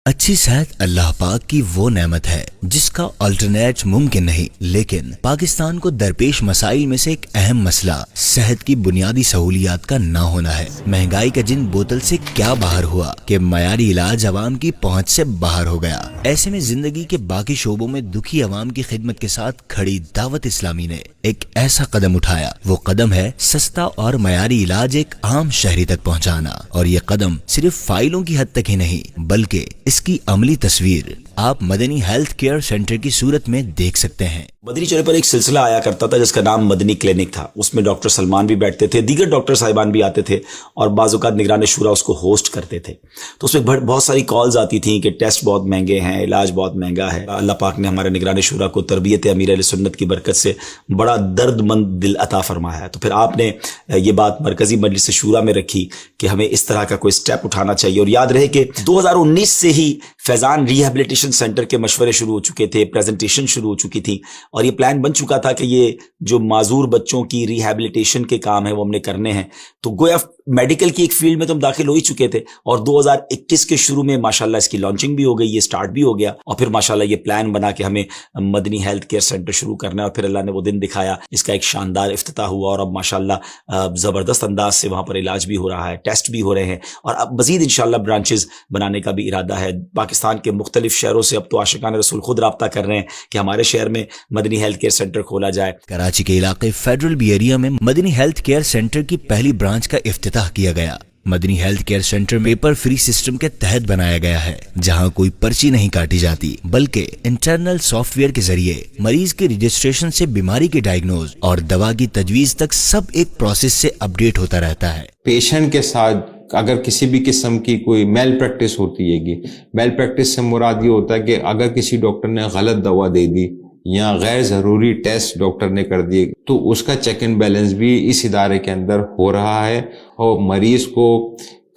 अच्छी सेहत अल्लाह पाक की वो नेमत है जिसका अल्टरनेट मुमकिन नहीं, लेकिन पाकिस्तान को दरपेश मसाइल में से एक अहम मसला सेहत की बुनियादी सहूलियात का ना होना है। महंगाई का जिन बोतल से क्या बाहर हुआ कि मयारी इलाज अवाम की पहुंच से बाहर हो गया। ऐसे में जिंदगी के बाकी शोबों में दुखी अवाम की खिदमत के साथ खड़ी दावत इस्लामी ने एक ऐसा कदम उठाया। वो कदम है सस्ता और मयारी इलाज एक आम शहरी तक पहुँचाना। और ये कदम सिर्फ फाइलों की हद तक ही नहीं बल्कि इसकी अमली तस्वीर आप मदनी हेल्थ केयर सेंटर की सूरत में देख सकते हैं। मदनी चौराहे पर एक सिलसिला आया करता था जिसका नाम मदनी क्लिनिक था। उसमें डॉक्टर सलमान भी बैठते थे, दीगर डॉक्टर साहिबान भी आते थे और बाज़ औक़ात निगरान शुरा उसको होस्ट करते थे। तो उसमें बहुत सारी कॉल्स आती थी कि टेस्ट बहुत महंगे हैं, इलाज बहुत महंगा है। अल्लाह पाक ने हमारे निगरान शुरा को तरबियत अमीर अहले सुन्नत की बरकत से बड़ा दर्दमंद दिल अता फरमाया है। तो फिर आपने ये बात मरकज़ी मजलिस शूरा में रखी कि हमें इस तरह का कोई स्टेप उठाना चाहिए। और याद रहे कि 2019 से ही फैज़ान रिहैबिलिटेशन सेंटर के मशवरे शुरू हो चुके थे, प्रेजेंटेशन शुरू हो चुकी थी और ये प्लान बन चुका था कि ये जो माजूर बच्चों की रिहैबिलिटेशन के काम है वो हमने करने हैं। तो गोया मेडिकल की एक फील्ड में तो हम दाखिल हो ही चुके थे और 2021 के शुरू में माशाल्लाह इसकी लॉन्चिंग भी हो गई, ये स्टार्ट भी हो गया और फिर माशाल्लाह ये प्लान बना कि हमें मदनी हेल्थ केयर सेंटर शुरू करना है। और फिर अल्लाह ने वो दिन दिखाया, इसका एक शानदार इफ्तिताह हुआ और अब माशाल्लाह ज़बरदस्त अंदाज से वहाँ पर इलाज भी हो रहा है, टेस्ट भी हो रहे हैं और अब मज़ीद इंशाल्लाह ब्रांचेस बनाने का भी इरादा है। पाकिस्तान के मुख्तलिफ शहरों से अब तो आशिकान रसूल खुद राब्ता कर रहे हैं कि हमारे शहर में मदनी हेल्थ केयर सेंटर खोला जाए। कराची के इलाके फेडरल बी एरिया में मदनी हेल्थ केयर सेंटर की पहली ब्रांच का इफ्तिताह किया गया। Madani health care centre paper free system के तहत बनाया गया है, जहां कोई पर्ची नहीं काटी जाती बल्कि इंटरनल सॉफ्टवेयर के जरिए मरीज के रजिस्ट्रेशन से बीमारी के डायग्नोज और दवा की तजवीज तक सब एक प्रोसेस से अपडेट होता रहता है। पेशेंट के साथ अगर किसी भी किस्म की कोई मेल प्रैक्टिस होती है, मेल प्रैक्टिस से मुराद ये होता है कि अगर किसी डॉक्टर ने गलत दवा दे दी या गैर ज़रूरी टेस्ट डॉक्टर ने कर दिए तो उसका चेक एंड बैलेंस भी इस इदारे के अंदर हो रहा है और मरीज को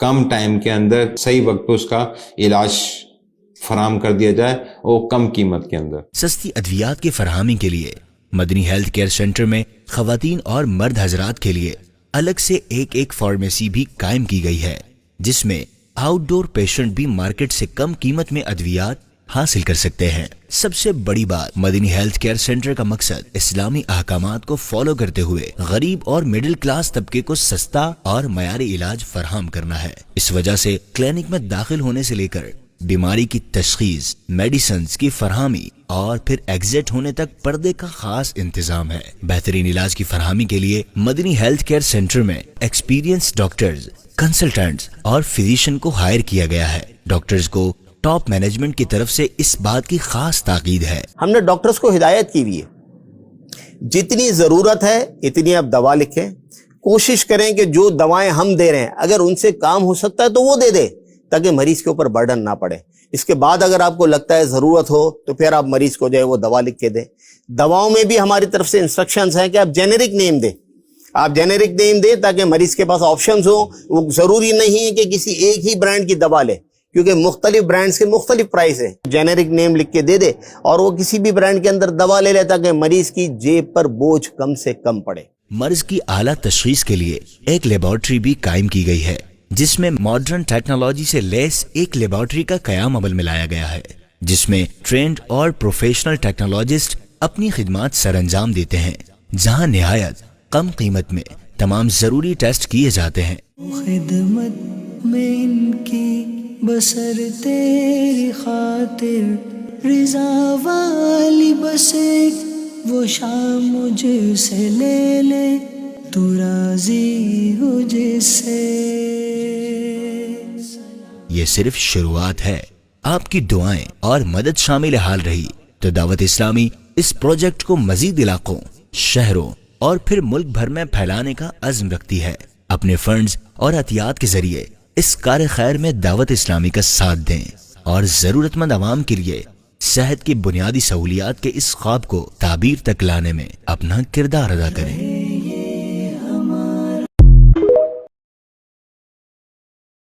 कम टाइम के अंदर सही वक्त पर उसका इलाज फराहम कर दिया जाए और कम कीमत के अंदर। सस्ती अद्वियात की फरहमी के लिए मदनी हेल्थ केयर सेंटर में खवातीन और मर्द हजरात के लिए अलग से एक फार्मेसी भी कायम की गई है, जिसमें आउटडोर पेशेंट भी मार्केट से कम कीमत में अद्वियात हासिल कर सकते हैं। सबसे बड़ी बात, मदनी हेल्थ केयर सेंटर का मकसद इस्लामी अहकामात को फॉलो करते हुए गरीब और मिडिल क्लास तबके को सस्ता और मयारी इलाज फराहम करना है। इस वजह से क्लिनिक में दाखिल होने से लेकर बीमारी की तशखीस, मेडिसिन की फरहमी और फिर एग्जिट होने तक पर्दे का खास इंतजाम है। बेहतरीन इलाज की फरहमी के लिए मदनी हेल्थ केयर सेंटर में एक्सपीरियंस डॉक्टर्स, कंसल्टेंट्स और फिजिशियन को हायर किया गया है। डॉक्टर्स को टॉप मैनेजमेंट की तरफ से इस बात की खास ताकीद है। हमने डॉक्टर्स को हिदायत की हुई है, जितनी जरूरत है इतनी आप दवा लिखें। कोशिश करें कि जो दवाएं हम दे रहे हैं अगर उनसे काम हो सकता है तो वो दे दे, ताकि मरीज के ऊपर बर्डन ना पड़े। इसके बाद अगर आपको लगता है जरूरत हो तो फिर आप मरीज को जो है वो दवा लिख के दें। दवाओं में भी हमारी तरफ से इंस्ट्रक्शंस हैं कि आप जेनेरिक नेम दें, आप जेनेरिक नेम दें ताकि मरीज के पास ऑप्शंस हो। वो जरूरी नहीं है कि किसी एक ही ब्रांड की दवा ले, क्योंकि मुख्तलिफ ब्रांड्स के मुख्तलिफ प्राइस है। जेनेरिक नेम लिख के दे दे और वो किसी भी ब्रांड के अंदर दवा ले लेता कि मरीज की जेब पर बोझ कम से कम पड़े। मर्ज की आला तशखीस के लिए एक लेबोरेटरी भी कायम की गई है, जिसमें मॉडर्न टेक्नोलॉजी से लेस एक लेबोरेटरी का कयाम अमल में लाया गया है, जिसमें ट्रेंड और प्रोफेशनल टेक्नोलॉजिस्ट अपनी खिदमात सरअंजाम देते हैं, जहां निहायत कम कीमत में तमाम जरूरी टेस्ट किए जाते हैं। खिदमत में इनकी बसर तेरी खातिर रिजा वाली बस एक वो शाम मुझसे ले ले, तू राजी हो जिससे। ये सिर्फ शुरुआत है। आपकी दुआएं और मदद शामिल हाल रही तो दावत इस्लामी इस प्रोजेक्ट को मजीद इलाकों, शहरों और फिर मुल्क भर में फैलाने का अज़्म रखती है। अपने फंड्स और अतियात के जरिए इस कार्य खैर में दावत इस्लामी का साथ दें और जरूरतमंद अवाम के लिए सेहत की बुनियादी सहूलियात के इस ख्वाब को ताबीर तक लाने में अपना किरदार अदा करें।